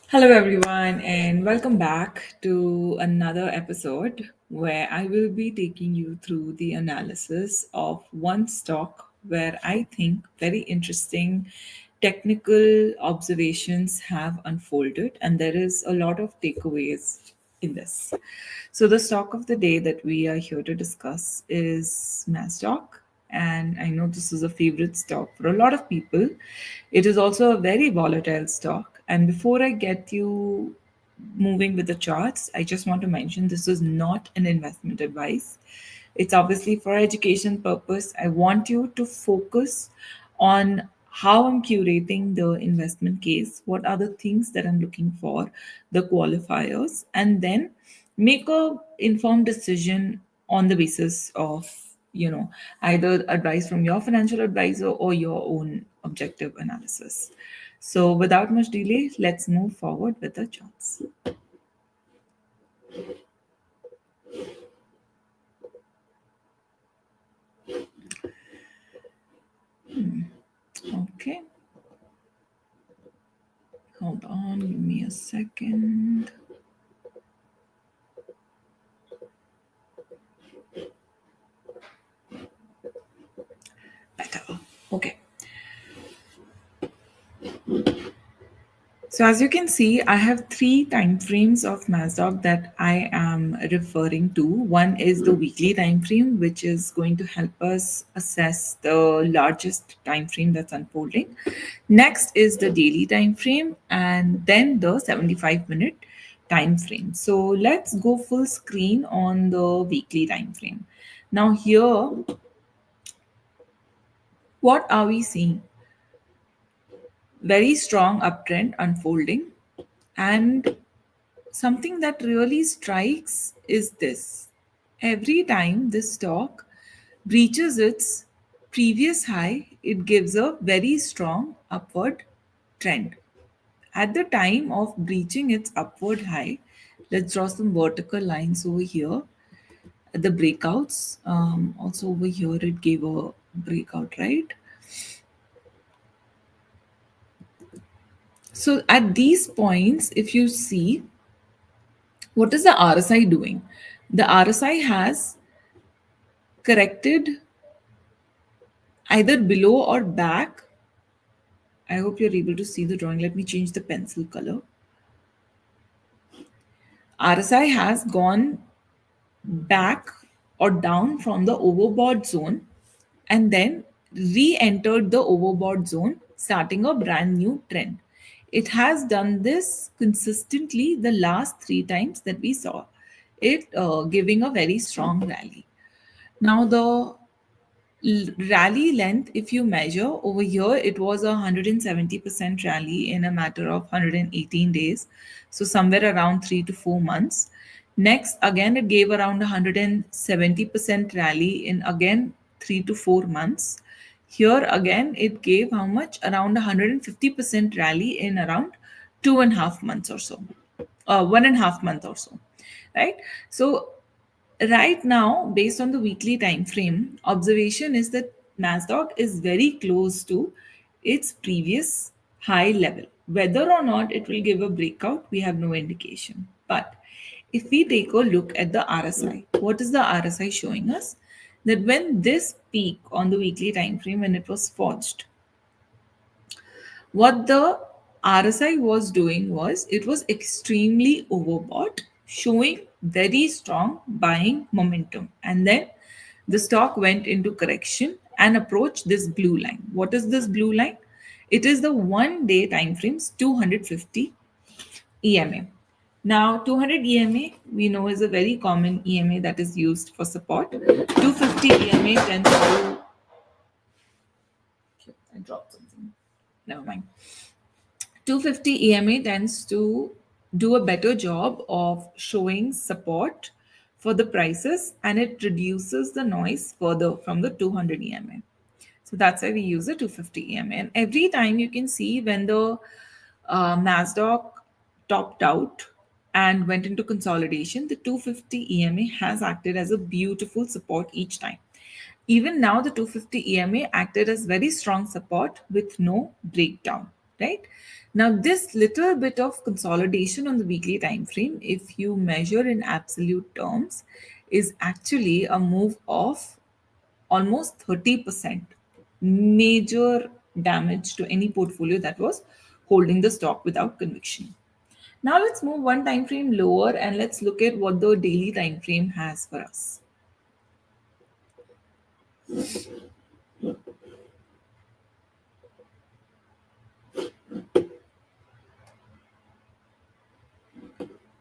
Hello, everyone, and welcome back to another episode where I will be taking you through the analysis of one stock where I think very interesting technical observations have unfolded, and there is a lot of takeaways in this. So, the stock of the day that we are here to discuss is MAZDOC, and I know this is a favorite stock for a lot of people. It is also a very volatile stock. And before I get you moving with the charts, I just want to mention this is not an investment advice. It's obviously for education purpose. I want you to focus on how I'm curating the investment case, what are the things that I'm looking for, the qualifiers, and then make a informed decision on the basis of either advice from your financial advisor or your own objective analysis. So without much delay, let's move forward with the charts. Okay, hold on, give me a second. Better. Okay. So as you can see, I have three time frames of MASDOC that I am referring to. One is the weekly time frame, which is going to help us assess the largest time frame that's unfolding. Next is the daily time frame, and then the 75-minute time frame. So let's go full screen on the weekly time frame. Now here, what are we seeing? Very strong uptrend unfolding, and something that really strikes is this. Every time this stock breaches its previous high, it gives a very strong upward trend. At the time of breaching its upward high, let's draw some vertical lines over here. At the breakouts, also over here, it gave a breakout, right? So at these points, if you see, what is the RSI doing? The RSI has corrected either below or back. I hope you're able to see the drawing. Let me change the pencil color. RSI has gone back or down from the overbought zone and then re-entered the overbought zone, starting a brand new trend. It has done this consistently the last three times that we saw it, giving a very strong rally. Now the rally length, if you measure over here, it was a 170% rally in a matter of 118 days, so somewhere around 3 to 4 months. Next, again, it gave around 170% rally in again 3 to 4 months. Here again, it gave how much? Around 150% rally in around 2.5 months or so, 1.5 month or so, right? So right now, based on the weekly time frame, observation is that NASDAQ is very close to its previous high level. Whether or not it will give a breakout, we have no indication. But if we take a look at the RSI, what is the RSI showing us? That when this peak on the weekly time frame, when it was forged, what the RSI was doing was it was extremely overbought, showing very strong buying momentum. And then the stock went into correction and approached this blue line. What is this blue line? It is the 1 day time frames 250 EMA. Now, 200 EMA we know is a very common EMA that is used for support. 250 EMA tends to. I dropped something. Never mind. 250 EMA tends to do a better job of showing support for the prices, and it reduces the noise further from the 200 EMA. So that's why we use the 250 EMA. And every time you can see when the NASDAQ topped out and went into consolidation, the 250 EMA has acted as a beautiful support each time. Even now, the 250 EMA acted as very strong support with no breakdown. right? Now, this little bit of consolidation on the weekly time frame, if you measure in absolute terms, is actually a move of almost 30%, major damage to any portfolio that was holding the stock without conviction. Now let's move one time frame lower and let's look at what the daily time frame has for us.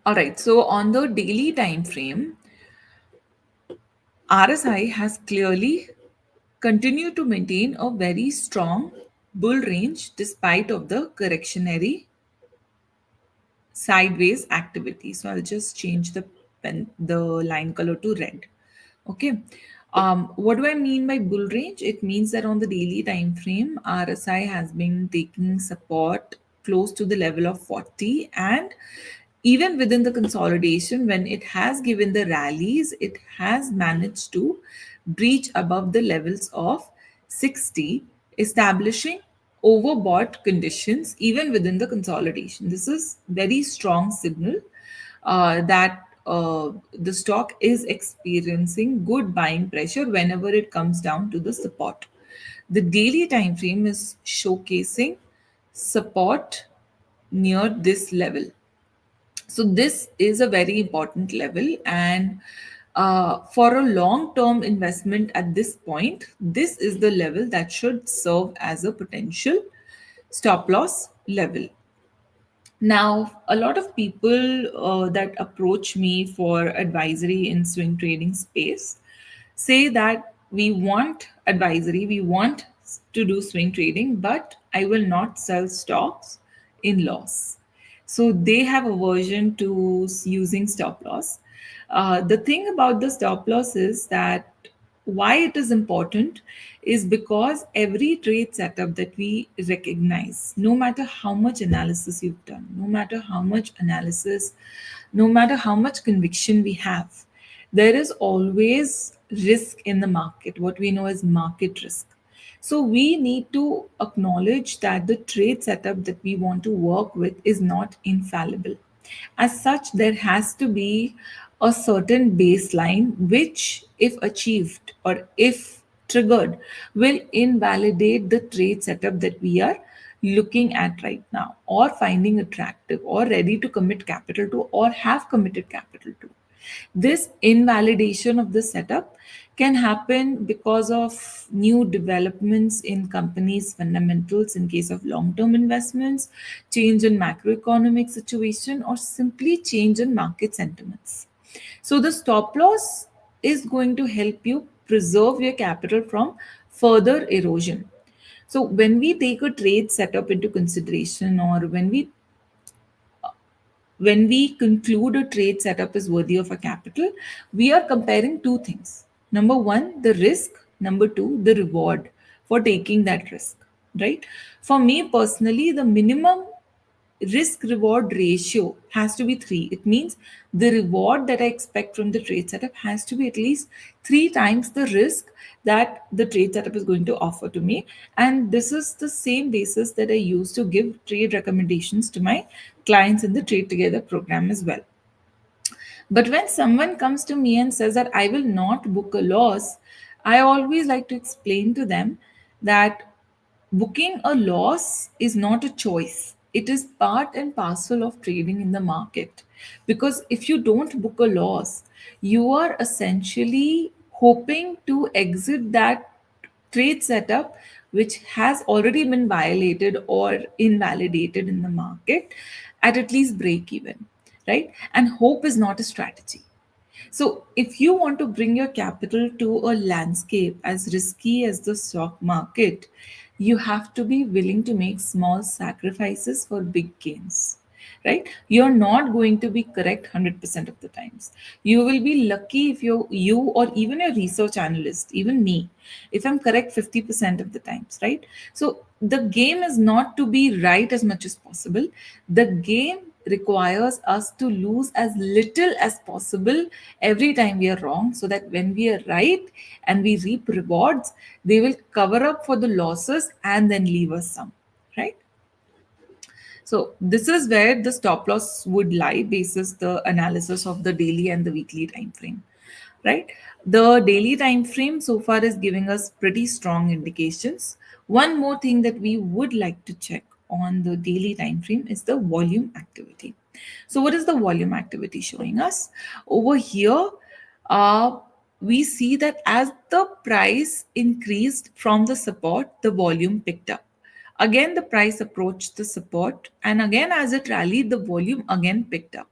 All right, so on the daily time frame, RSI has clearly continued to maintain a very strong bull range despite of the correctionary sideways activity. So I'll just change the line color to red. Okay. What do I mean by bull range? It means that on the daily time frame, RSI has been taking support close to the level of 40, and even within the consolidation, when it has given the rallies, it has managed to breach above the levels of 60, establishing overbought conditions even within the consolidation. This is very strong signal that the stock is experiencing good buying pressure whenever it comes down to the support. The daily time frame is showcasing support near this level. So this is a very important level, and for a long-term investment at this point, this is the level that should serve as a potential stop loss level. Now, a lot of people that approach me for advisory in swing trading space say that we want advisory, we want to do swing trading, but I will not sell stocks in loss. So they have aversion to using stop loss. The thing about the stop loss is that why it is important is because every trade setup that we recognize, no matter how much analysis you've done, no matter how much analysis, no matter how much conviction we have, there is always risk in the market, what we know as market risk. So we need to acknowledge that the trade setup that we want to work with is not infallible. As such, there has to be a certain baseline which, if achieved or if triggered, will invalidate the trade setup that we are looking at right now, or finding attractive, or ready to commit capital to, or have committed capital to. This invalidation of the setup can happen because of new developments in companies' fundamentals in case of long-term investments, change in macroeconomic situation, or simply change in market sentiments. So the stop loss is going to help you preserve your capital from further erosion. So when we take a trade setup into consideration, or when we conclude a trade setup is worthy of a capital, we are comparing two things. Number one, the risk. Number two, the reward for taking that risk, right? For me personally, the minimum risk reward ratio has to be 3. It means the reward that I expect from the trade setup has to be at least 3 times the risk that the trade setup is going to offer to me. And this is the same basis that I use to give trade recommendations to my clients in the Trade Together program as well. But when someone comes to me and says that I will not book a loss, I always like to explain to them that booking a loss is not a choice. It is part and parcel of trading in the market. Because if you don't book a loss, you are essentially hoping to exit that trade setup which has already been violated or invalidated in the market at least break even, right? And hope is not a strategy. So, if you want to bring your capital to a landscape as risky as the stock market, you have to be willing to make small sacrifices for big gains. Right? You're not going to be correct 100% of the times. You will be lucky if you or even a research analyst, even me, if I'm correct 50% of the times, right? So the game is not to be right as much as possible. The game requires us to lose as little as possible every time we are wrong, so that when we are right and we reap rewards, they will cover up for the losses and then leave us some, right? So this is where the stop loss would lie basis the analysis of the daily and the weekly time frame, right? The daily time frame so far is giving us pretty strong indications. One more thing that we would like to check on the daily time frame is the volume activity. So what is the volume activity showing us? Over here, uh, we see that as the price increased from the support, the volume picked up. Again, the price approached the support, and again, as it rallied, the volume again picked up.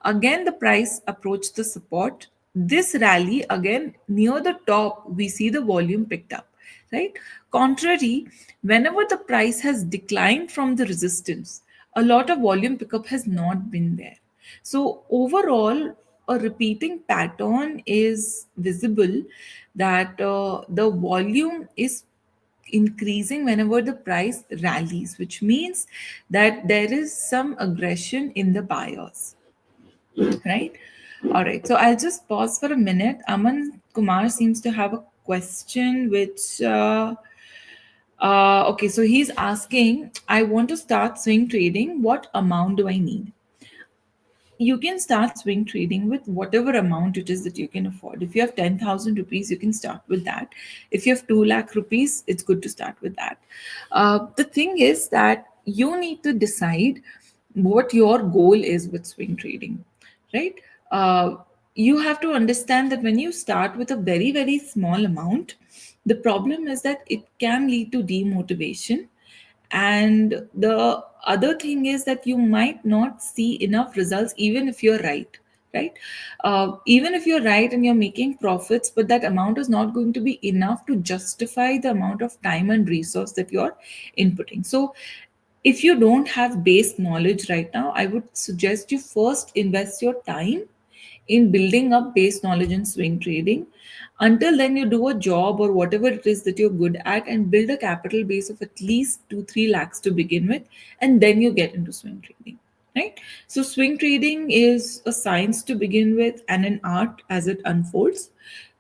Again, the price approached the support. This rally, again, near the top, we see the volume picked up, right? Contrary, whenever the price has declined from the resistance, a lot of volume pickup has not been there. So, overall, a repeating pattern is visible that the volume is increasing whenever the price rallies, which means that there is some aggression in the buyers, right? All right, so I'll just pause for a minute. Aman Kumar seems to have a question which okay, so he's asking, I want to start swing trading, what amount do I need? You can start swing trading with whatever amount it is that you can afford. If you have 10,000 rupees, you can start with that. If you have 2 lakh rupees, it's good to start with that. The thing is that you need to decide what your goal is with swing trading, right? Uh, you have to understand that when you start with a very, very small amount, the problem is that it can lead to demotivation, and the other thing is that you might not see enough results even if you're right, right? Even if you're right and you're making profits, but that amount is not going to be enough to justify the amount of time and resource that you're inputting. So if you don't have base knowledge right now, I would suggest you first invest your time in building up base knowledge in swing trading. Until then, you do a job or whatever it is that you're good at and build a capital base of at least 2 3 lakhs to begin with, and then you get into swing trading, right? So swing trading is a science to begin with and an art as it unfolds.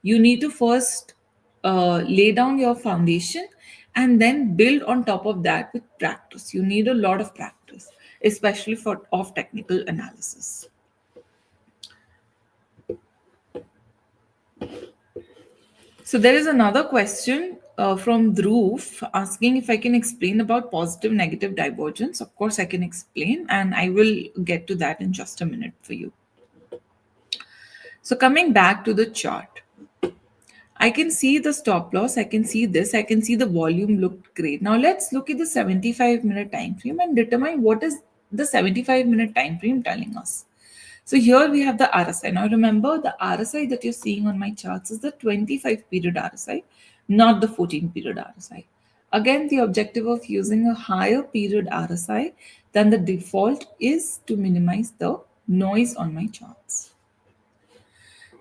You need to first lay down your foundation and then build on top of that with practice. You need a lot of practice, especially for of technical analysis. So there is another question from Dhruv asking if I can explain about positive negative divergence. Of course, I can explain, and I will get to that in just a minute for you. So coming back to the chart, I can see the stop loss. I can see this. I can see the volume looked great. Now let's look at the 75-minute time frame and determine what is the 75-minute time frame telling us. So here we have the RSI. Now remember, the RSI that you're seeing on my charts is the 25 period RSI, not the 14 period RSI. Again, the objective of using a higher period RSI than the default is to minimize the noise on my charts.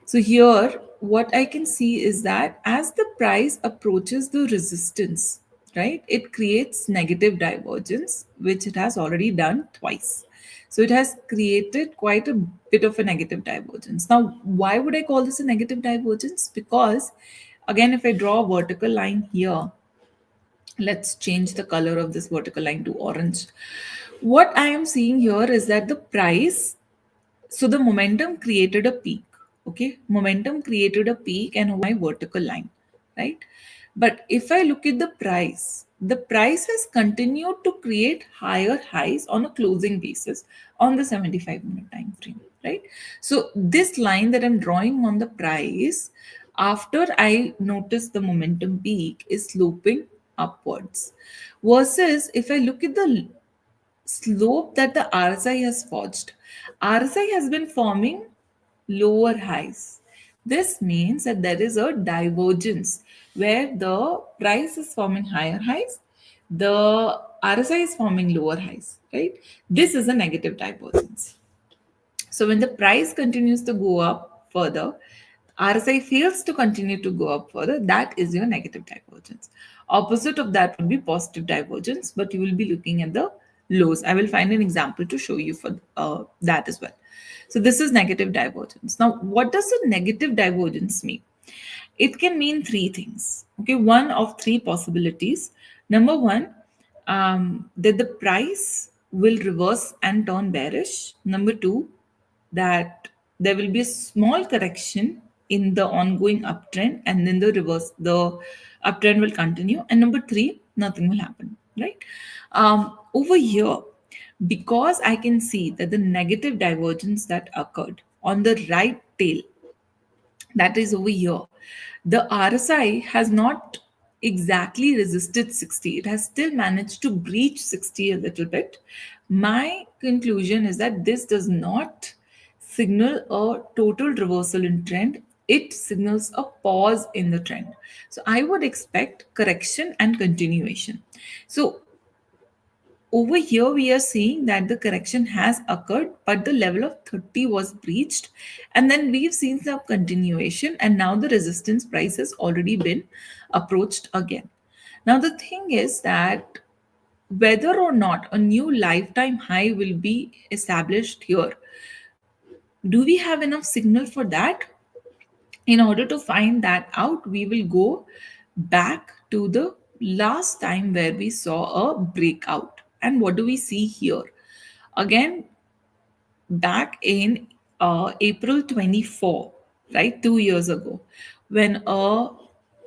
So here, what I can see is that as the price approaches the resistance, right, it creates negative divergence, which it has already done twice. So it has created quite a bit of a negative divergence. Now, why would I call this a negative divergence? Because again, if I draw a vertical line here, let's change the color of this vertical line to orange. What I am seeing here is that the price, so the momentum created a peak. Okay, momentum created a peak and my vertical line, right? But if I look at the price has continued to create higher highs on a closing basis on the 75-minute time frame, right? So this line that I'm drawing on the price after I notice the momentum peak is sloping upwards. Versus if I look at the slope that the RSI has forged. RSI has been forming lower highs. This means that there is a divergence where the price is forming higher highs, the RSI is forming lower highs, right? This is a negative divergence. So when the price continues to go up further, RSI fails to continue to go up further, that is your negative divergence. Opposite of that would be positive divergence, but you will be looking at the lows. I will find an example to show you for that as well. So this is negative divergence. Now, what does a negative divergence mean? It can mean three things. Okay, one of three possibilities. Number one, that the price will reverse and turn bearish. Number two, that there will be a small correction in the ongoing uptrend, and then the uptrend will continue. And number three, nothing will happen, right? Over here, because I can see that the negative divergence that occurred on the right tail, that is over here, the RSI has not exactly resisted 60. It has still managed to breach 60 a little bit. My conclusion is that this does not signal a total reversal in trend. It signals a pause in the trend. So I would expect correction and continuation. So over here, we are seeing that the correction has occurred, but the level of 30 was breached. And then we've seen some continuation, and now the resistance price has already been approached again. Now, the thing is that whether or not a new lifetime high will be established here, do we have enough signal for that? In order to find that out, we will go back to the last time where we saw a breakout. And what do we see here? Again, back in April 24, right, 2 years ago, when a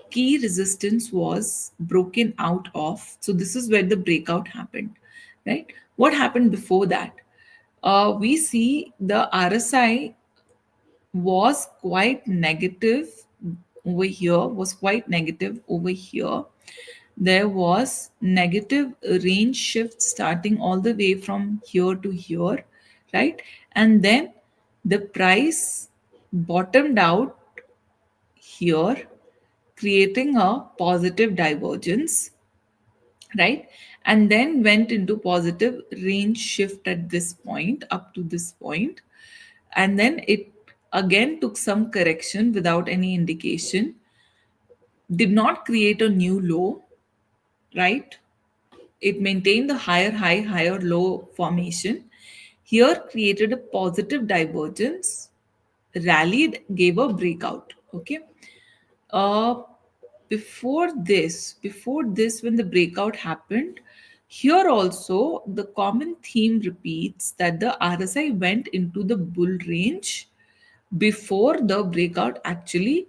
key resistance was broken out of. So, this is where the breakout happened, right? What happened before that? We see the RSI was quite negative over here, was quite negative over here. There was negative range shift starting all the way from here to here, right? And then the price bottomed out here, creating a positive divergence, right? And then went into positive range shift at this point, up to this point. And then it again took some correction without any indication, did not create a new low, right? It maintained the higher high, higher low formation. Here created a positive divergence, rallied, gave a breakout. Okay. Uh, before this, when the breakout happened, here also the common theme repeats that the RSI went into the bull range before the breakout actually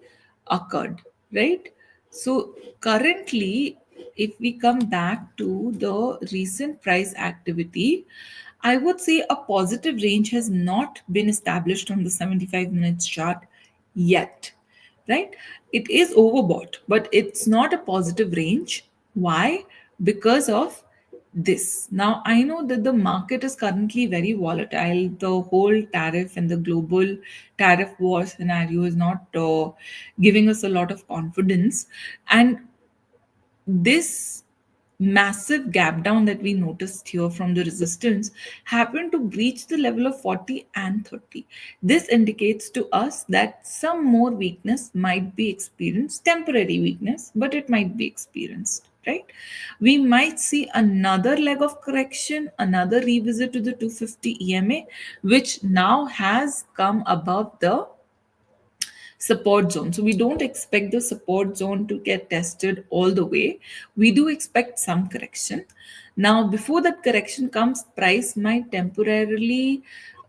occurred, right? So currently, if we come back to the recent price activity, I would say a positive range has not been established on the 75 minutes chart yet, right? It is overbought, but it's not a positive range. Why? Because of this. Now, I know that the market is currently very volatile. The whole tariff and the global tariff war scenario is not giving us a lot of confidence. And this massive gap down that we noticed here from the resistance happened to breach the level of 40 and 30. This indicates to us that some more weakness might be experienced, temporary weakness, but it might be experienced, right? We might see another leg of correction, another revisit to the 250 EMA, which now has come above the support zone. So we don't expect the support zone to get tested all the way. We do expect some correction. Now, before that correction comes, price might temporarily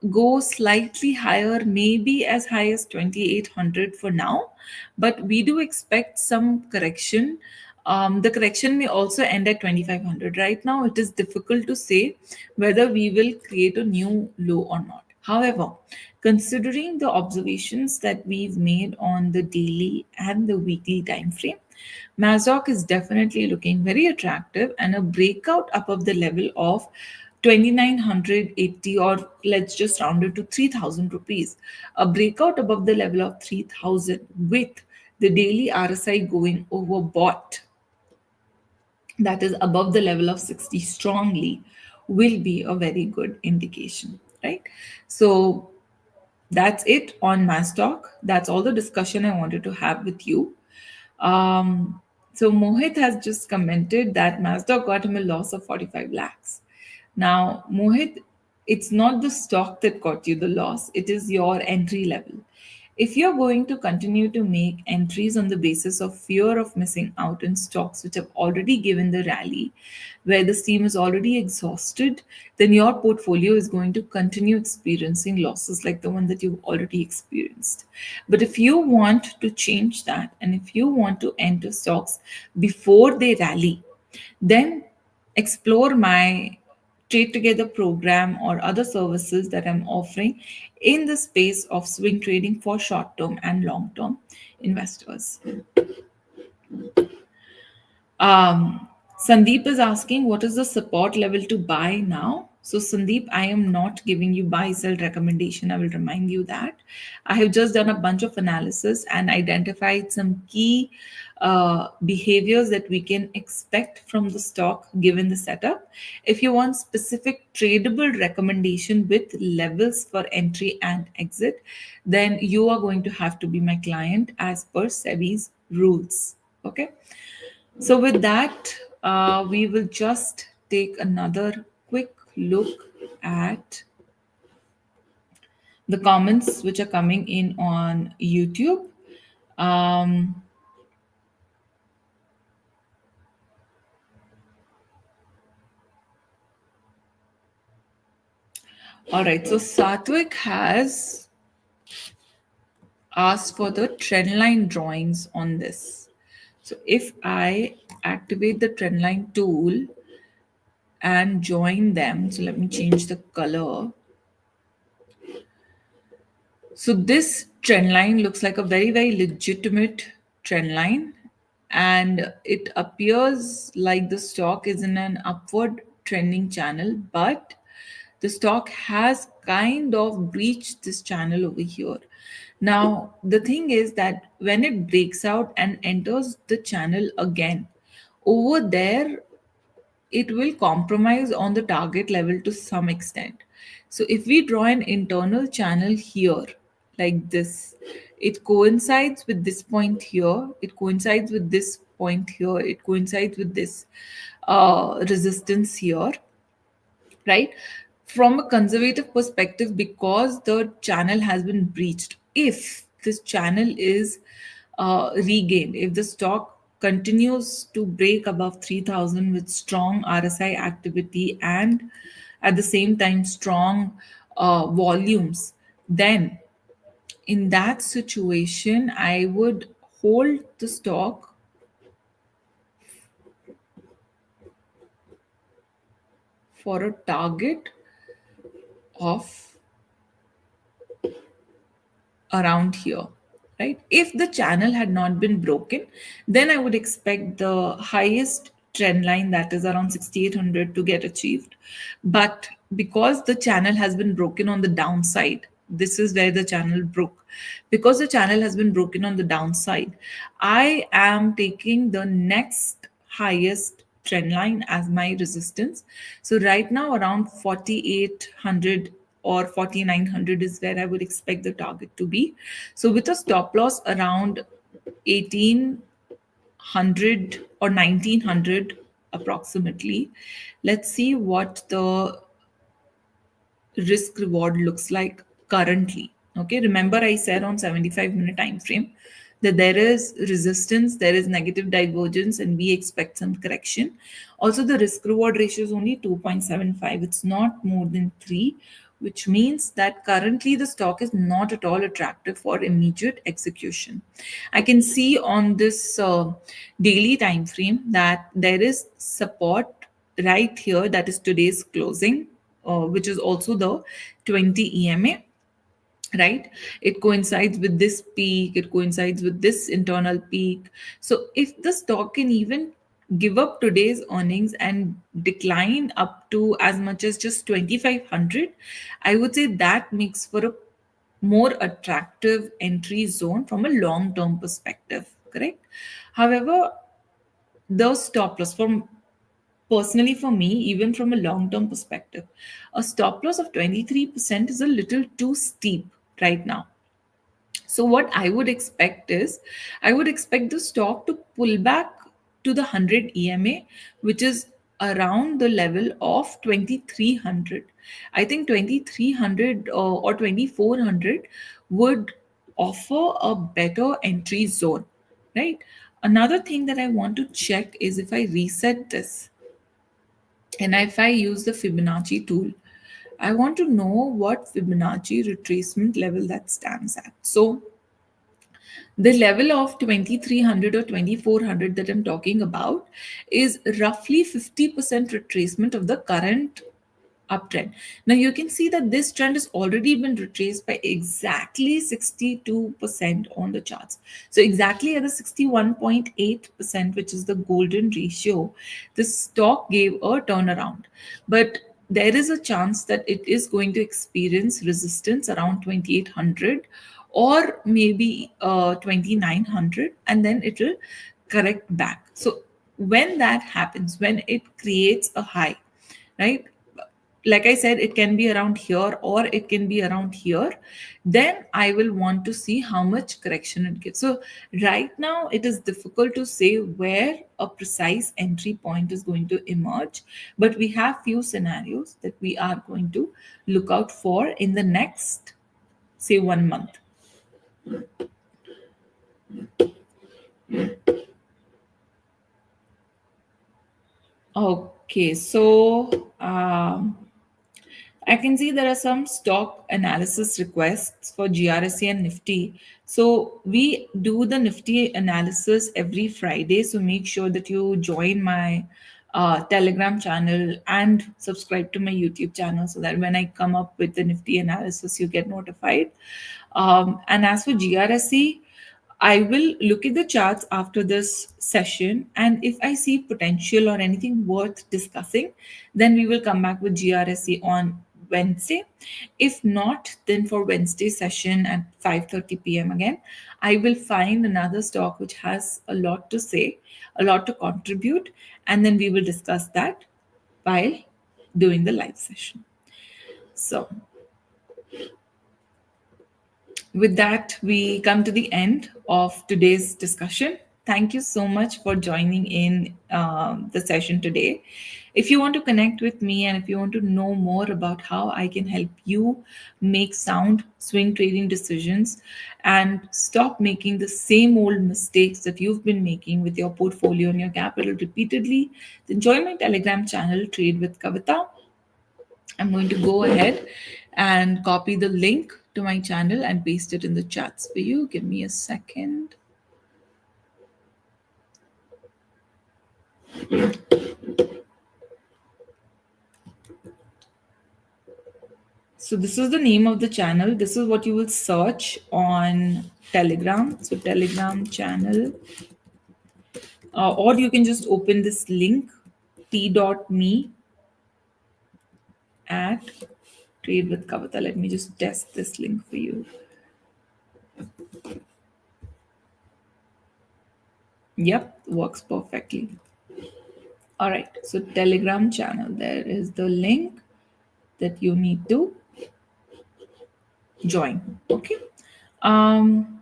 go slightly higher, maybe as high as 2800 for now, but we do expect some correction. The correction may also end at 2500. Right now, it is difficult to say whether we will create a new low or not. However, considering the observations that we've made on the daily and the weekly time frame, MAZDOC is definitely looking very attractive, and a breakout above the level of 2980, or let's just round it to 3000 rupees. A breakout above the level of 3000 with the daily RSI going overbought, that is above the level of 60 strongly, will be a very good indication, right? So that's it on MAZDOC. That's all the discussion I wanted to have with you. So Mohit has just commented that MAZDOC got him a loss of 45 lakhs. Now, Mohit, it's not the stock that got you the loss, it is your entry level. If you're going to continue to make entries on the basis of fear of missing out in stocks which have already given the rally, where the steam is already exhausted, then your portfolio is going to continue experiencing losses like the one that you've already experienced. But if you want to change that, and if you want to enter stocks before they rally, then explore my Trade Together program or other services that I'm offering in the space of swing trading for short term and long term investors. Sandeep is asking what is the support level to buy now. So, Sandeep, I am not giving you buy sell recommendation. I will remind you that I have just done a bunch of analysis and identified some key behaviors that we can expect from the stock given the setup. If you want specific tradable recommendation with levels for entry and exit, then you are going to have to be my client as per SEBI's rules. Okay. So, with that, we will just take another quick look at the comments which are coming in on YouTube. Um, all right, so Satwik has asked for the trendline drawings on this. So, if I activate the trendline tool and join them, so let me change the color. So this trend line looks like a very, very legitimate trend line, and it appears like the stock is in an upward trending channel, but the stock has kind of breached this channel over here. Now, the thing is that when it breaks out and enters the channel again, over there it will compromise on the target level to some extent. So if we draw an internal channel here like this, it coincides with this point here, it coincides with this point here, it coincides with this resistance here, right? From a conservative perspective, because the channel has been breached, if this channel is regained, if the stock continues to break above 3000 with strong RSI activity and at the same time strong volumes, then in that situation, I would hold the stock for a target of around here, right? If the channel had not been broken, then I would expect the highest trend line, that is around 6800, to get achieved. But because the channel has been broken on the downside, this is where the channel broke. Because the channel has been broken on the downside, I am taking the next highest trend line as my resistance. So right now around 4800 or 4900 is where I would expect the target to be. So with a stop loss around 1800 or 1900 approximately, let's see what the risk reward looks like currently. Okay, remember I said on 75-minute time frame that there is resistance, there is negative divergence, and we expect some correction. Also, the risk reward ratio is only 2.75, it's not more than 3, which means that currently the stock is not at all attractive for immediate execution. I can see on this daily time frame that there is support right here, that is today's closing, which is also the 20 EMA, right? It coincides with this peak, it coincides with this internal peak. So if the stock can even give up today's earnings and decline up to as much as just 2500, I would say that makes for a more attractive entry zone from a long term perspective, correct? However, the stop loss from personally for me, even from a long term perspective, a stop loss of 23% is a little too steep right now. So what I would expect is, I would expect the stock to pull back to the 100 EMA, which is around the level of 2300. I think 2300 or 2400 would offer a better entry zone, right? Another thing that I want to check is if I reset this and if I use the Fibonacci tool, I want to know what Fibonacci retracement level that stands at. So the level of 2300 or 2400 that I'm talking about is roughly 50% retracement of the current uptrend. Now you can see that this trend has already been retraced by exactly 62% on the charts. So exactly at the 61.8%, which is the golden ratio, the stock gave a turnaround. But there is a chance that it is going to experience resistance around 2800 or maybe 2900, and then it will correct back. So when that happens, when it creates a high, right, like I said, it can be around here or it can be around here, then I will want to see how much correction it gives. So right now it is difficult to say where a precise entry point is going to emerge, but we have few scenarios that we are going to look out for in the next, say, 1 month. Okay, so I can see there are some stock analysis requests for GRSE and Nifty. So we do the Nifty analysis every Friday. So make sure that you join my Telegram channel and subscribe to my YouTube channel so that when I come up with the Nifty analysis, you get notified. And as for GRSE, I will look at the charts after this session, and if I see potential or anything worth discussing, then we will come back with GRSE on Wednesday. If not, then for Wednesday session at 5:30 p.m. again, I will find another stock which has a lot to say, a lot to contribute, and then we will discuss that while doing the live session. So with that, we come to the end of today's discussion. Thank you so much for joining in the session today. If you want to connect with me and if you want to know more about how I can help you make sound swing trading decisions and stop making the same old mistakes that you've been making with your portfolio and your capital repeatedly, then join my Telegram channel, Trade with Kavita. I'm going to go ahead and copy the link to my channel and paste it in the chats for you. Give me a second. So this is the name of the channel. This is what you will search on Telegram. So Telegram channel, or you can just open this link, t.me at Trade with Kavita. Let me just test this link for you. Yep, works perfectly. All right, so Telegram channel, there is the link that you need to join. Okay. Um,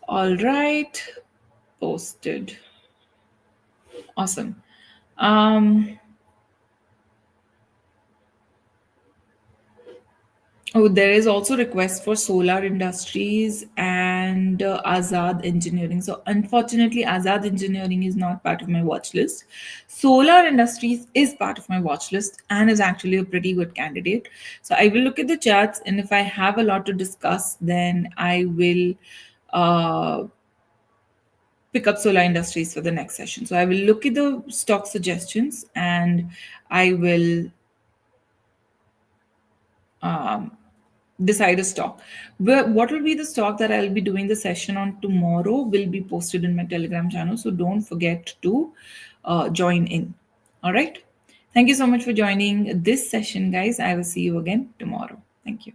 all right, posted. Awesome. Um, Oh, there is also request for solar industries and Azad engineering. So unfortunately, Azad engineering is not part of my watch list. Solar industries is part of my watch list and is actually a pretty good candidate. So I will look at the charts, and if I have a lot to discuss, then I will pick up solar industries for the next session. So I will look at the stock suggestions and I will decide a stock. What will be the stock that I'll be doing the session on tomorrow will be posted in my Telegram channel. So don't forget to join in. All right. Thank you so much for joining this session, guys. I will see you again tomorrow. Thank you.